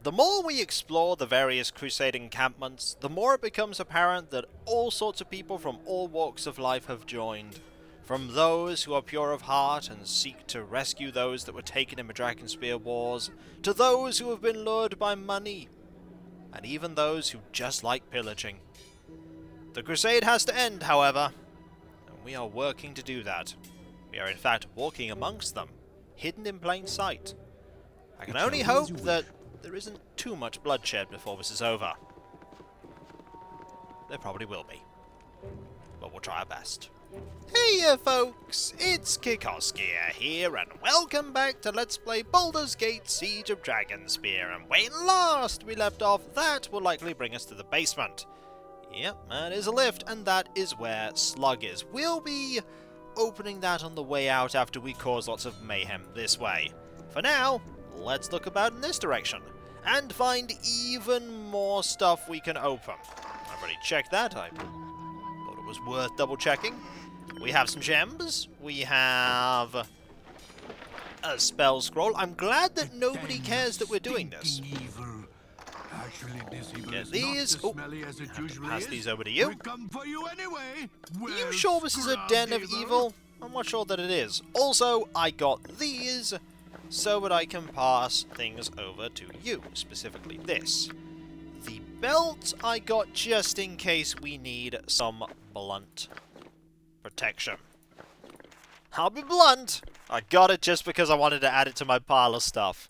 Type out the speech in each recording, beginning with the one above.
The more we explore the various crusade encampments, the more it becomes apparent that all sorts of people from all walks of life have joined. From those who are pure of heart and seek to rescue those that were taken in the Dragonspear wars, to those who have been lured by money, and even those who just like pillaging. The crusade has to end, however, and we are working to do that. We are in fact walking amongst them, hidden in plain sight. I can only hope that there isn't too much bloodshed before this is over. There probably will be, but we'll try our best. Hey folks, it's Kikoskia here, and welcome back to Let's Play Baldur's Gate Siege of Dragonspear. And when last we left off, that will likely bring us to the basement. Yep, that is a lift, and that is where Slug is. We'll be opening that on the way out after we cause lots of mayhem this way. For now, let's look about in this direction, and find even more stuff we can open. I've already checked that, I thought it was worth double checking. We have some gems, we have a spell scroll. I'm glad that nobody cares that we're doing this. Get these. Oh, pass these over to you. Are you sure this is a den of evil? I'm not sure that it is. Also, I got these so that I can pass things over to you, specifically this. The belt I got just in case we need some blunt protection. I'll be blunt. I got it just because I wanted to add it to my pile of stuff.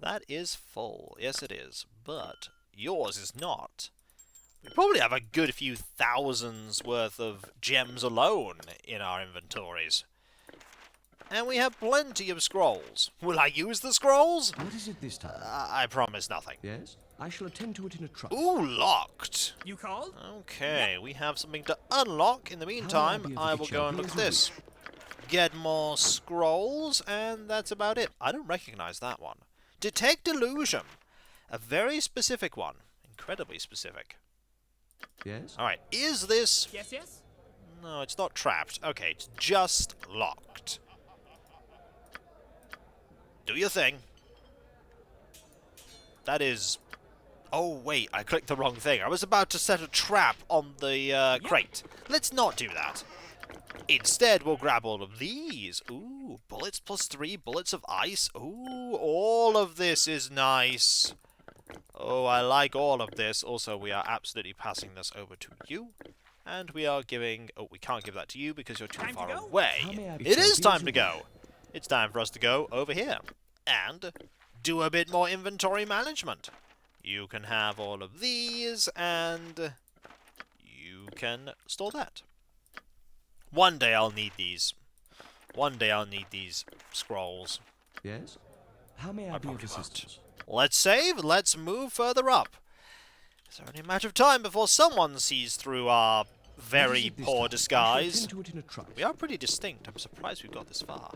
That is full. Yes, it is. But yours is not. We probably have a good few thousands worth of gems alone in our inventories. And we have plenty of scrolls. Will I use the scrolls? What is it this time? I promise nothing. Yes, I shall attend to it in a trice. Ooh, locked. You called? Okay, we have something to unlock. In the meantime, I will go and look at this. Get more scrolls, and that's about it. I don't recognize that one. Detect illusion. A very specific one. Incredibly specific. Yes? Alright, is this... Yes, yes? No, it's not trapped. Okay, it's just locked. Do your thing. That is... Oh, wait, I clicked the wrong thing. I was about to set a trap on the crate. Let's not do that. Instead, we'll grab all of these. Ooh, bullets plus 3, bullets of ice. Ooh, all of this is nice. Oh, I like all of this. Also, we are absolutely passing this over to you. And we are giving... Oh, we can't give that to you because you're too far away. It is time to go. It's time for us to go over here and do a bit more inventory management. You can have all of these, and you can store that. One day I'll need these. One day I'll need these scrolls. Yes? How may I be of assistance? Let's save, let's move further up. It's only a matter of time before someone sees through our very poor disguise. We are pretty distinct. I'm surprised we've got this far.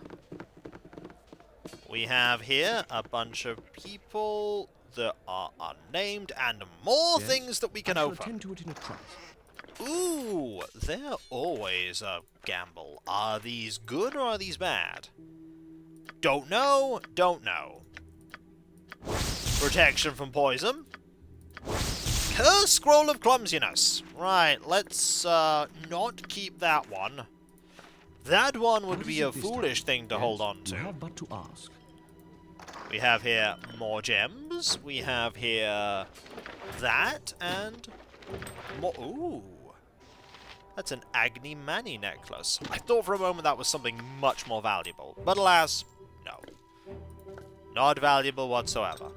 We have here a bunch of people that are unnamed and more things that we can open. Ooh, they're always a gamble. Are these good or are these bad? Don't know, don't know. Protection from poison. Curse Scroll of Clumsiness. Right, let's not keep that one. That one would be a foolish thing to hold on to. We have here more gems. We have here that and more. Ooh. That's an Agni Mani necklace. I thought for a moment that was something much more valuable. But alas, no. Not valuable whatsoever.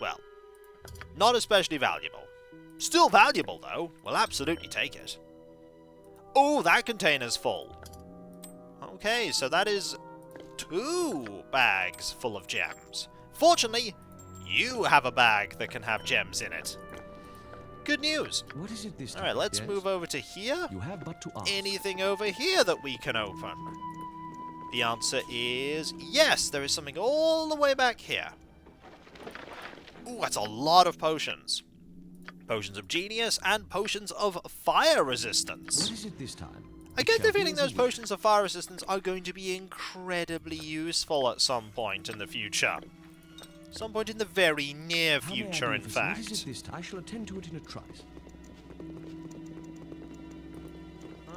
Well, not especially valuable. Still valuable, though. We'll absolutely take it. Oh, that container's full. Okay, so that is 2 bags full of gems. Fortunately, you have a bag that can have gems in it. Good news. What is it this time? Alright, let's move over to here. You have but to ask. Anything over here that we can open? The answer is yes, there is something all the way back here. Ooh, that's a lot of potions. Potions of genius and potions of fire resistance. What is it this time? I get the feeling those potions of fire resistance are going to be incredibly useful at some point in the future. Some point in the very near How may I future, be in of assistance? fact. What is it this time? I shall attend to it in a trice.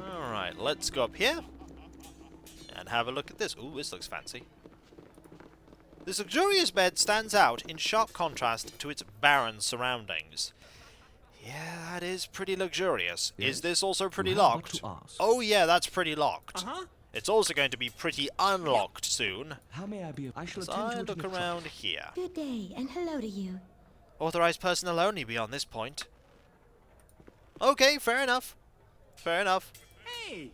Alright, let's go up here and have a look at this. Ooh, this looks fancy. This luxurious bed stands out in sharp contrast to its barren surroundings. Yeah, that is pretty luxurious. Yes? Is this also pretty You have but locked? to ask. Oh yeah, that's pretty locked. Uh-huh. It's also going to be pretty unlocked soon. How may I be of... I shall As attend I to it look in a around trice. here. Good day, and hello to you. Authorized personnel only beyond this point. Okay, fair enough. Fair enough. Hey!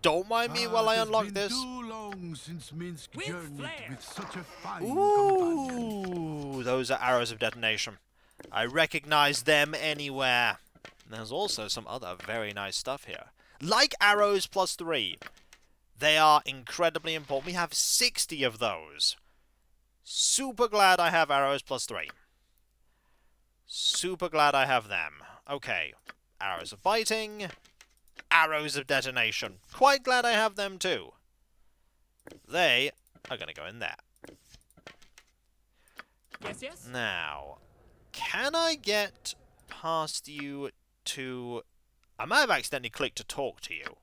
Don't mind me while I unlock It's this. been too long since Minsk With journeyed flair. with such a fine companion. Ooh, those are arrows of detonation. I recognize them anywhere. There's also some other very nice stuff here. Like arrows +3. They are incredibly important. We have 60 of those. Super glad I have arrows +3. Super glad I have them. Okay. Arrows of biting. Arrows of detonation. Quite glad I have them too. They are going to go in there. Yes? Now, can I get past you to... I might have accidentally clicked to talk to you.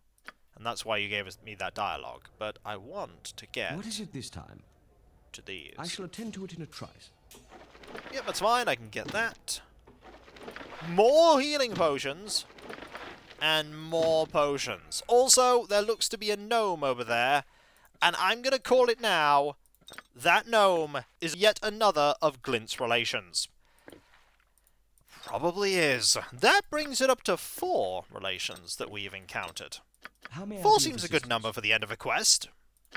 And that's why you gave me that dialogue. But I want to get What is it this time? to these. I shall attend to it in a trice. Yep, that's fine. I can get that. More healing potions. And more potions. Also, there looks to be a gnome over there. And I'm going to call it now. That gnome is yet another of Glint's relations. Probably is. That brings it up to 4 relations that we've encountered. How may I 4 be of seems a good assistance? number for the end of a quest.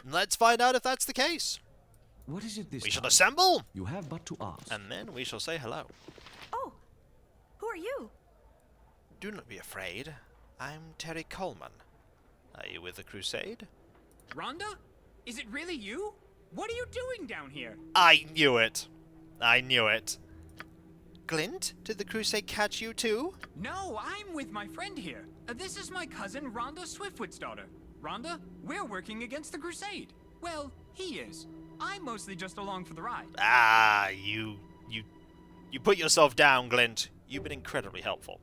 Let's find out if that's the case. What is it this We shall time? assemble, You have but to ask. and then we shall say hello. Oh, who are you? Do not be afraid. I'm Terry Coal-mann. Are you with the crusade? Rhonda? Is it really you? What are you doing down here? I knew it. I knew it. Glint, did the crusade catch you too? No, I'm with my friend here. This is my cousin Rhonda Swiftwood's daughter. Rhonda, we're working against the crusade. Well, he is. I'm mostly just along for the ride. Ah, you put yourself down, Glint. You've been incredibly helpful.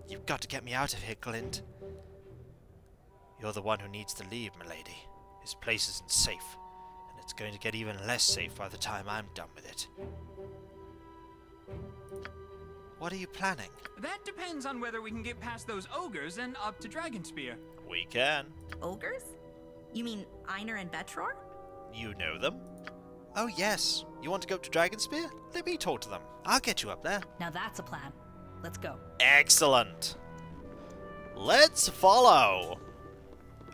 You've got to get me out of here, Glint. You're the one who needs to leave, milady. This place isn't safe, and it's going to get even less safe by the time I'm done with it. What are you planning? That depends on whether we can get past those ogres and up to Dragonspear. We can. Ogres? You mean Einar and Betror? You know them. Oh yes. You want to go up to Dragonspear? Let me talk to them. I'll get you up there. Now that's a plan. Let's go. Excellent. Let's follow.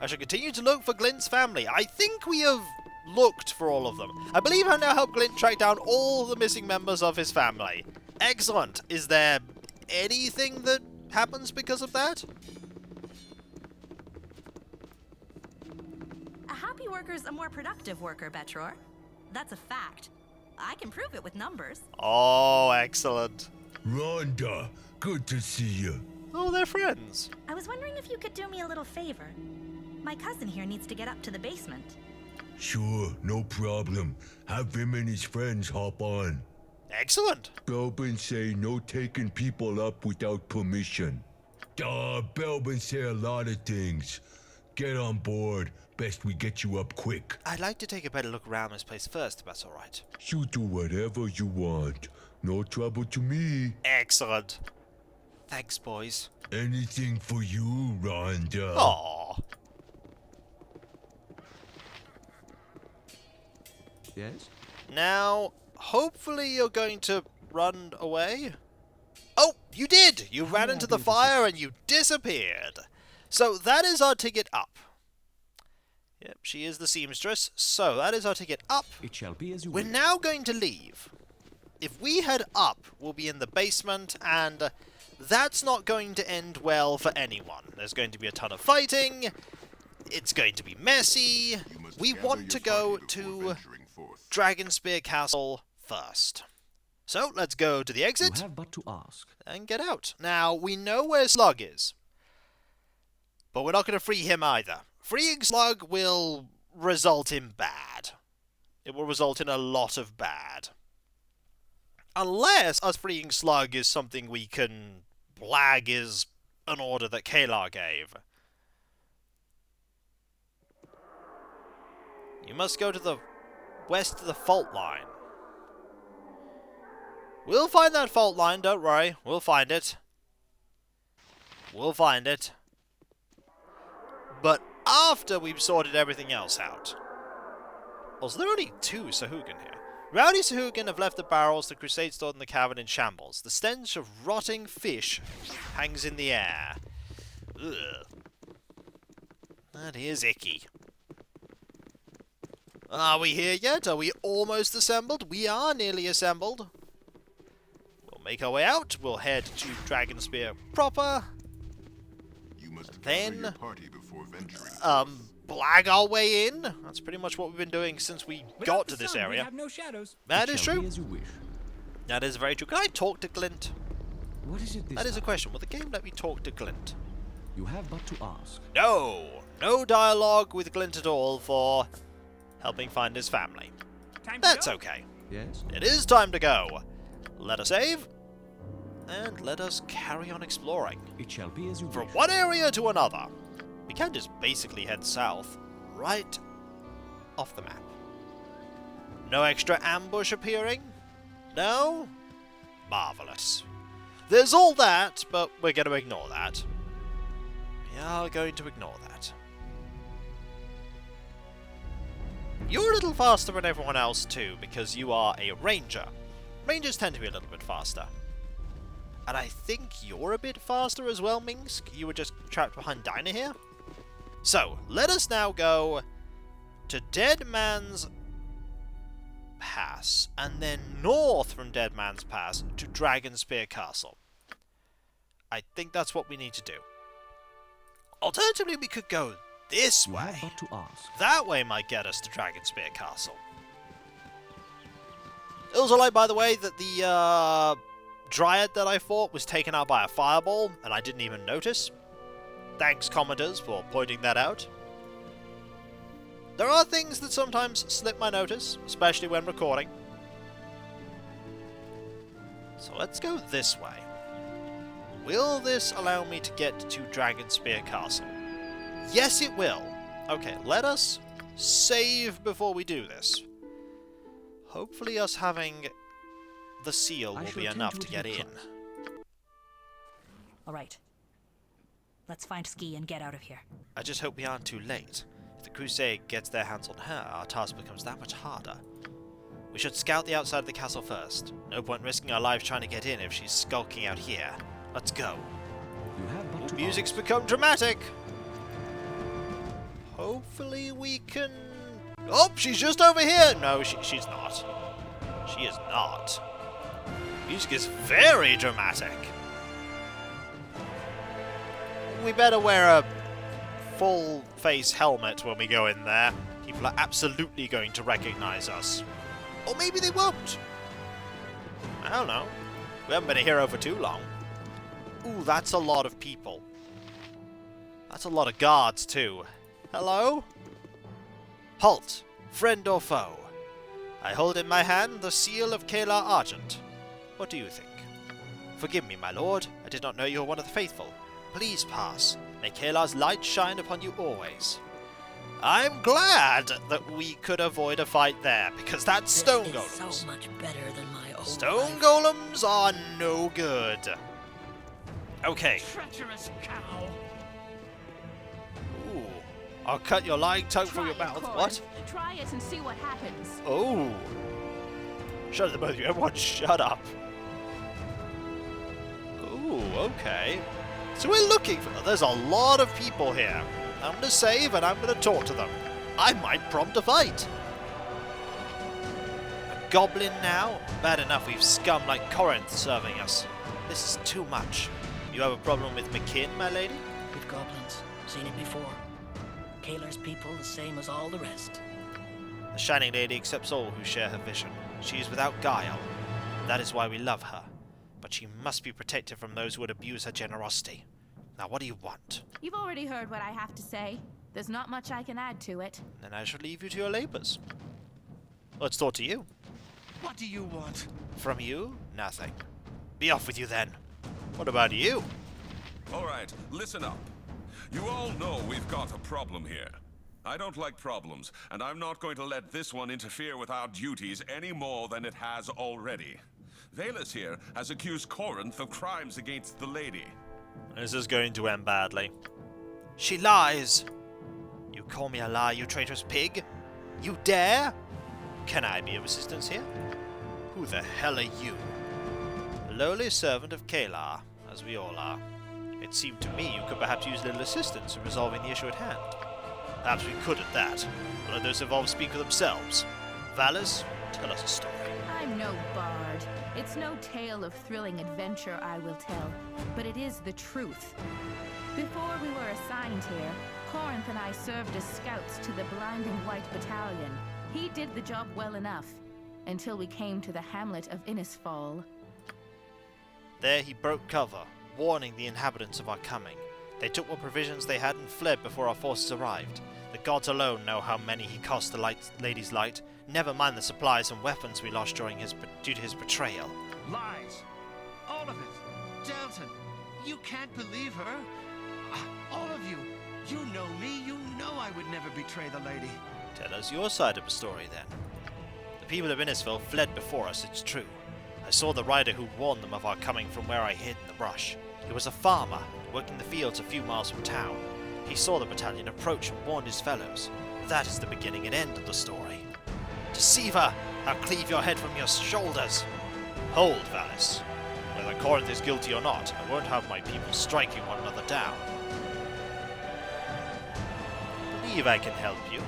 I shall continue to look for Glint's family. I think we have looked for all of them. I believe I now help Glint track down all the missing members of his family. Excellent. Is there anything that happens because of that? A happy worker's a more productive worker, Betror. That's a fact. I can prove it with numbers. Oh, excellent. Rhonda, good to see you. Oh, they're friends. I was wondering if you could do me a little favor. My cousin here needs to get up to the basement. Sure, no problem. Have him and his friends hop on. Excellent. Belbin say no taking people up without permission. Belbin say a lot of things. Get on board. Best we get you up quick. I'd like to take a better look around this place first, if that's all right. You do whatever you want. No trouble to me. Excellent. Thanks, boys. Anything for you, Rhonda. Aww. Yes? Now, hopefully you're going to run away. Oh, you did! You ran into the fire and you disappeared. So that is our ticket up. Yep, she is the seamstress. So that is our ticket up. It shall be as you We're will. now going to leave. If we head up, we'll be in the basement, and that's not going to end well for anyone. There's going to be a ton of fighting. It's going to be messy. We want to go to Dragonspear Castle first. So let's go to the You exit have but to ask. and get out. Now, we know where Slug is, but we're not going to free him either. Freeing Slug will result in bad. It will result in a lot of bad. Unless us freeing Slug is something we can blag is an order that Caelar gave. You must go to the west of the fault line. We'll find that fault line, don't worry. We'll find it. We'll find it. But after we've sorted everything else out. Also, there are only 2 Sahuagin here. Rowdy Sahuagin have left the barrels the crusade stored in the cavern in shambles. The stench of rotting fish hangs in the air. Ugh. That is icky. Are we here yet? Are we almost assembled? We are nearly assembled. We'll make our way out. We'll head to Dragonspear proper. You must Then, gather your party before venturing. Blag our way in. That's pretty much what we've been doing since we Without got the to this sun, we area. have no shadows. That It is shall be true. as you wish. That is very true. Can I talk to Glint? What is it this That is a time? question. Will the game let me talk to Glint? You have but to ask. No! No dialogue with Glint at all for helping find his family. Time to That's go. okay. Yes? It is time to go. Let us save, and let us carry on exploring. It shall be as you From wish. one area to another. We can just basically head south, right off the map. No extra ambush appearing? No? Marvellous. There's all that, but we're going to ignore that. We are going to ignore that. You're a little faster than everyone else too, because you are a ranger. Rangers tend to be a little bit faster. And I think you're a bit faster as well, Minsk. You were just trapped behind Dinah here. So, let us now go to Dead Man's Pass, and then north from Dead Man's Pass to Dragonspear Castle. I think that's what we need to do. Alternatively, we could go this You way. have but to ask. That way might get us to Dragonspear Castle. It also like, by the way, that the Dryad that I fought was taken out by a fireball, and I didn't even notice. Thanks, Commodores, for pointing that out. There are things that sometimes slip my notice, especially when recording. So let's go this way. Will this allow me to get to Dragonspear Castle? Yes, it will. Okay, let us save before we do this. Hopefully us having the seal I will shall be attend enough to to it get in in. trust. All right. Let's find Skie and get out of here. I just hope we aren't too late. If the crusade gets their hands on her, our task becomes that much harder. We should scout the outside of the castle first. No point risking our lives trying to get in if she's skulking out here. Let's go. You have but to Music's ask. become dramatic. Hopefully we can... Oh, she's just over here! No, she's not. She is not. Music is very dramatic. We better wear a full-face helmet when we go in there. People are absolutely going to recognize us. Or maybe they won't. I don't know. We haven't been a hero for too long. Ooh, that's a lot of people. That's a lot of guards, too. Hello? Halt, friend or foe. I hold in my hand the seal of Caelar Argent. What do you think? Forgive me, my lord. I did not know you were one of the faithful. Please pass. May Caelar's light shine upon you always. I'm glad that we could avoid a fight there, because that's stone This is golems. so much better than my old Stone life. golems are no good. Okay. Treacherous cow. Ooh. I'll cut your lying tongue from your mouth. What? Try it and see what happens. Oh. Shut up, both of you. Everyone shut up. Ooh, okay. So we're looking for... There's a lot of people here. I'm going to save and I'm going to talk to them. I might prompt a fight. A goblin now? Bad enough we've scum like Corinth serving us. This is too much. You have a problem with McKinn, my lady? With goblins. Seen it before. Caelar's people the same as all the rest. The Shining Lady accepts all who share her vision. She is without guile. That is why we love her. But she must be protected from those who would abuse her generosity. Now what do you want? You've already heard what I have to say. There's not much I can add to it. Then I shall leave you to your labours. Let's talk to you. What do you want? From you? Nothing. Be off with you then. What about you? Alright, listen up. You all know we've got a problem here. I don't like problems, and I'm not going to let this one interfere with our duties any more than it has already. Valus here has accused Corinth of crimes against the lady. This is going to end badly. She lies! You call me a lie, you traitorous pig? You dare? Can I be of assistance here? Who the hell are you? A lowly servant of Caelar, as we all are. It seemed to me you could perhaps use a little assistance in resolving the issue at hand. Perhaps we could at that. But let those involved speak for themselves. Valus, tell us a story. I'm no bard. It's no tale of thrilling adventure I will tell, but it is the truth. Before we were assigned here, Corinth and I served as scouts to the Blinding White Battalion. He did the job well enough, until we came to the hamlet of Innisfall. There he broke cover, warning the inhabitants of our coming. They took what provisions they had and fled before our forces arrived. The gods alone know how many he cost the lady's light, never mind the supplies and weapons we lost due to his betrayal. Lies. All of it. Delton, you can't believe her. All of you. You know me. You know I would never betray the lady. Tell us your side of the story, then. The people of Innisfell fled before us, it's true. I saw the rider who warned them of our coming from where I hid in the brush. He was a farmer, working the fields a few miles from town. He saw the battalion approach and warned his fellows. That is the beginning and end of the story. Deceiver! I'll cleave your head from your shoulders! Hold, Valus. Whether Corinth is guilty or not, I won't have my people striking one another down. Believe I can help you.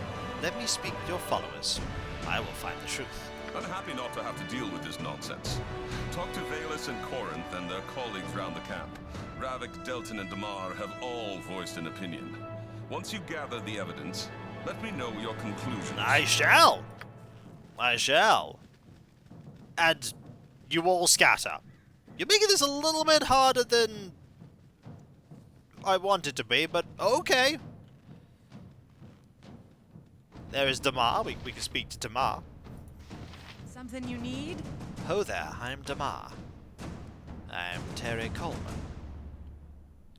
Let me speak with your followers. I will find the truth. Unhappy not to have to deal with this nonsense. Talk to Valus and Corinth and their colleagues round the camp. Ravik, Delton, and Damar have all voiced an opinion. Once you gather the evidence, let me know your conclusions. I shall! I shall. And you all scatter. You're making this a little bit harder than I want it to be, but okay. There is Damar. We can speak to Damar. Something you need? Ho there, I'm Damar. I'm Terry Coleman.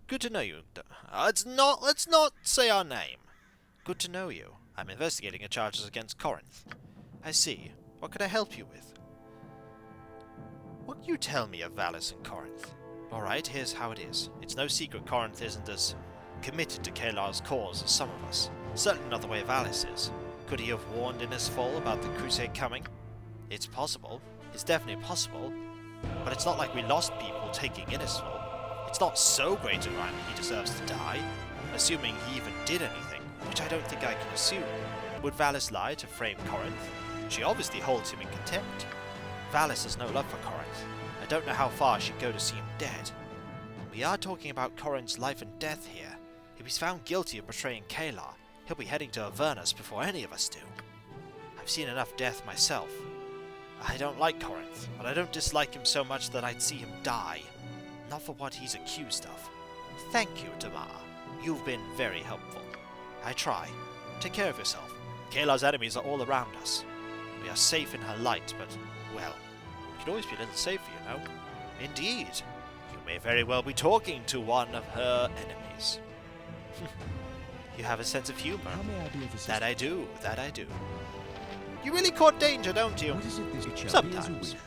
Good to know you. Let's not say our name. Good to know you. I'm investigating charges against Corinth. I see. What could I help you with? What can you tell me of Valus and Corinth? Alright, here's how it is. It's no secret Corinth isn't as committed to Caelar's cause as some of us. Certainly not the way Valus is. Could he have warned Innisfall about the crusade coming? It's possible. It's definitely possible. But it's not like we lost people taking Innisfall. It's not so great a crime he deserves to die, assuming he even did anything, which I don't think I can assume. Would Valus lie to frame Corinth? She obviously holds him in contempt. Valus has no love for Corinth. I don't know how far she'd go to see him dead. We are talking about Corinth's life and death here. If he's found guilty of betraying Caelar, he'll be heading to Avernus before any of us do. I've seen enough death myself. I don't like Corinth, but I don't dislike him so much that I'd see him die. Not for what he's accused of. Thank you, Damar. You've been very helpful. I try. Take care of yourself. Caelar's enemies are all around us. We are safe in her light, but, well, we can always be a little safer, you know. Indeed. You may very well be talking to one of her enemies. You have a sense of humor. How may I be of assistance? That I do, that I do. You really court danger, don't you? What is it this shall be as you Sometimes. wish.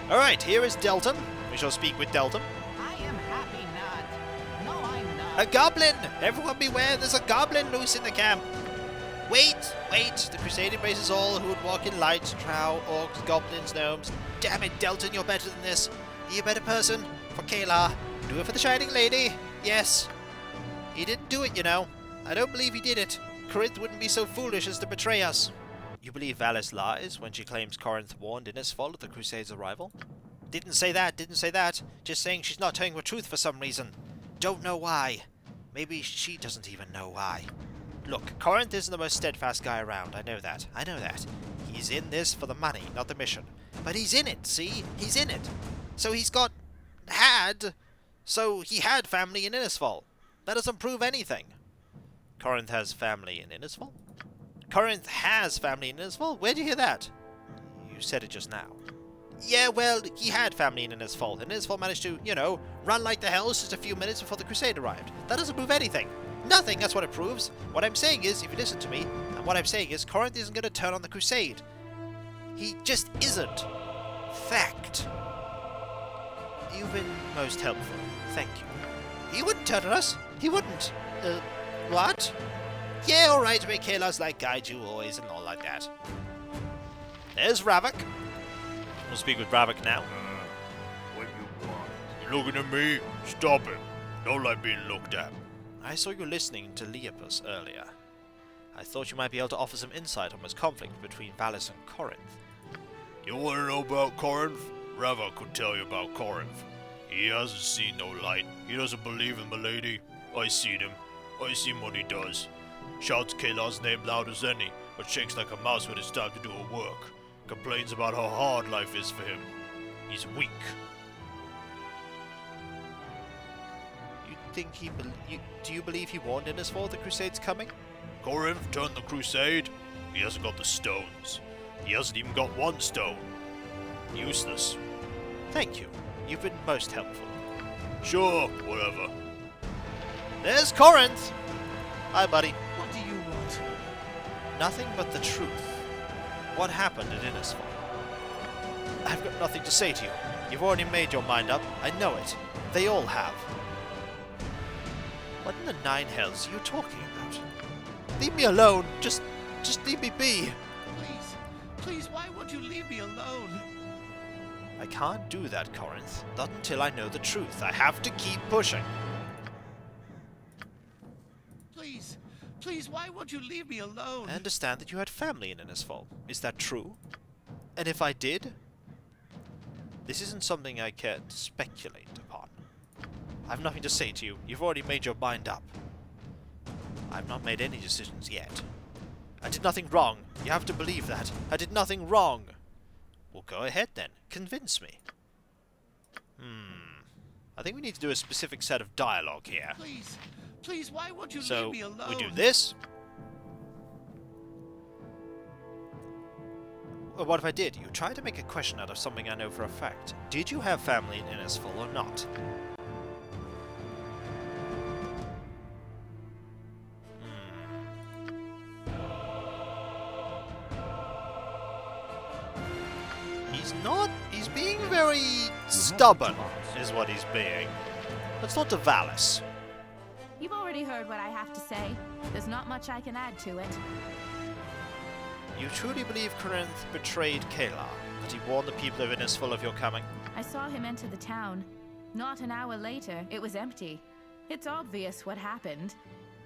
Alright, here is Delton. We shall speak with Delton. I am happy not. No, I'm not. A goblin! Everyone beware, there's a goblin loose in the camp. Wait, wait, the crusade embraces all who would walk in light, drow, orcs, goblins, gnomes. Damn it, Delton, you're better than this. Be a better person. For Caelar. Do it for the Shining Lady. Yes. He didn't do it, you know. I don't believe he did it. Corinth wouldn't be so foolish as to betray us. You believe Valus lies when she claims Corinth warned Innisfall of the Crusade's arrival? Didn't say that. Just saying she's not telling the truth for some reason. Don't know why. Maybe she doesn't even know why. Look, Corinth isn't the most steadfast guy around, I know that. He's in this for the money, not the mission. But he's in it, see? He's in it. So he had family in Innisfall. That doesn't prove anything. Corinth has family in Innisfall? Corinth has family in Innisfall? Where'd you hear that? You You said it just now. Yeah, well, he had family in Innisfall, and Innisfall managed to, you know, run like the hells just a few minutes before the crusade arrived. That doesn't prove anything. Nothing, that's what it proves. What I'm saying is, if you listen to me, and what I'm saying is, Corinth isn't going to turn on the crusade. He just isn't. Fact. You've been most helpful. Thank you. He wouldn't turn on us. He wouldn't. What? Yeah, alright, may Caelar's like guide you always and all like that. There's Ravok. We'll speak with Ravok now. What you want? You looking at me? Stop it. Don't like being looked at. I saw you listening to Leopus earlier. I thought you might be able to offer some insight on this conflict between Valis and Corinth. You want to know about Corinth? Ravok could tell you about Corinth. He hasn't seen no light. He doesn't believe in milady. I seen him. I seen what he does. Shouts Caelar's name loud as any, but shakes like a mouse when it's time to do her work. Complains about how hard life is for him. He's weak. You think he do you believe he warned Innisfall the crusade's coming? Corinth turned the crusade. He hasn't got the stones. He hasn't even got one stone. Useless. Thank you. You've been most helpful. Sure, whatever. There's Corinth! Hi, buddy. What do you want? Nothing but the truth. What happened at Innisfall? I've got nothing to say to you. You've already made your mind up. I know it. They all have. What in the nine hells are you talking about? Leave me alone. Just leave me be. Please, why won't you leave me alone? I can't do that, Corinth. Not until I know the truth. I have to keep pushing. Please, why won't you leave me alone? I understand that you had family in Innisfall. Is that true? And if I did? This isn't something I care to speculate upon. I have nothing to say to you. You've already made your mind up. I have not made any decisions yet. I did nothing wrong. You have to believe that. I did nothing wrong. Well, go ahead then. Convince me. I think we need to do a specific set of dialogue here. Please, why won't you So, leave me alone? we do this. Well, what if I did? You tried to make a question out of something I know for a fact. Did you have family in Innisfall or not? He's not... He's being very stubborn, is what he's being. Let's not to Valis. You've already heard what I have to say. There's not much I can add to it. You truly believe Corinth betrayed Caelar? That he warned the people of Innisfall of your coming? I saw him enter the town. Not an hour later, it was empty. It's obvious what happened.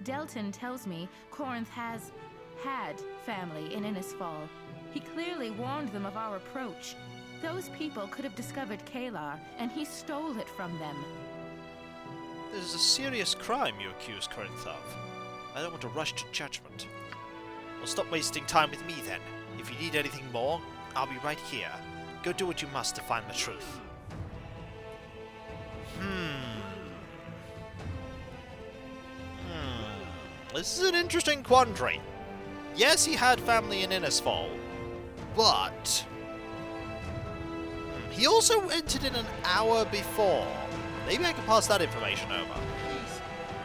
Delton tells me Corinth has had family in Innisfall. He clearly warned them of our approach. Those people could have discovered Caelar, and he stole it from them. This is a serious crime you accuse Corinth of. I don't want to rush to judgment. Well, stop wasting time with me then. If you need anything more, I'll be right here. Go do what you must to find the truth. This is an interesting quandary. Yes, he had family in Innisfall, but... he also entered in an hour before. Maybe I can pass that information over.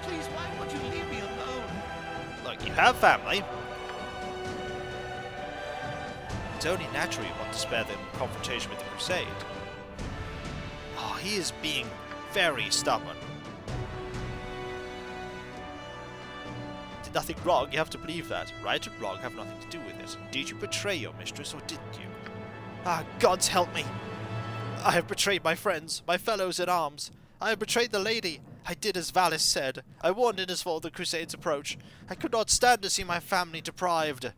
Please, why won't you leave me alone? Look, you have family. It's only natural you want to spare the confrontation with the Crusade. Oh, he is being very stubborn. Did nothing wrong, you have to believe that. Right and wrong have nothing to do with it. Did you betray your mistress or didn't you? Ah, gods help me! I have betrayed my friends, my fellows in arms. I have betrayed the lady. I did as Valis said. I warned Innisfall of the Crusade's approach. I could not stand to see my family deprived.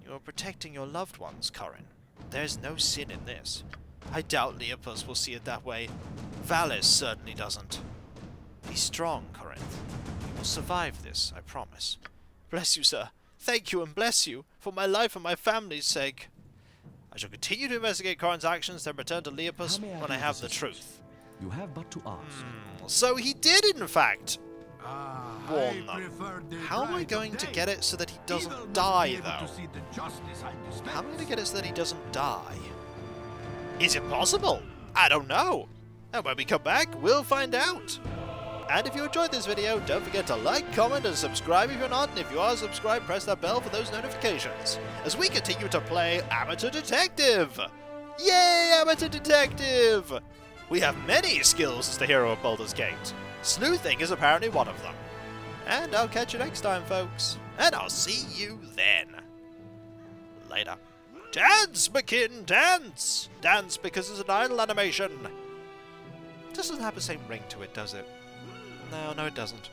You are protecting your loved ones, Corin. There's no sin in this. I doubt Leopus will see it that way. Valis certainly doesn't. Be strong, Corinth. You will survive this, I promise. Bless you, sir. Thank you and bless you, for my life and my family's sake. I shall continue to investigate Corinth's actions, then return to Leopus when I have the truth. You have but to ask. So he did, in fact, warn them. How am I going to get it so that he doesn't die, though? How am I going to get it so that he doesn't die? Is it possible? I don't know. And when we come back, we'll find out. And if you enjoyed this video, don't forget to like, comment, and subscribe if you're not. And if you are subscribed, press that bell for those notifications. As we continue to play Amateur Detective. Yay, Amateur Detective! We have many skills as the hero of Baldur's Gate. Sleuthing is apparently one of them. And I'll catch you next time, folks. And I'll see you then. Later. Dance, McKin, dance! Dance because it's an idle animation. Doesn't have the same ring to it, does it? No, it doesn't.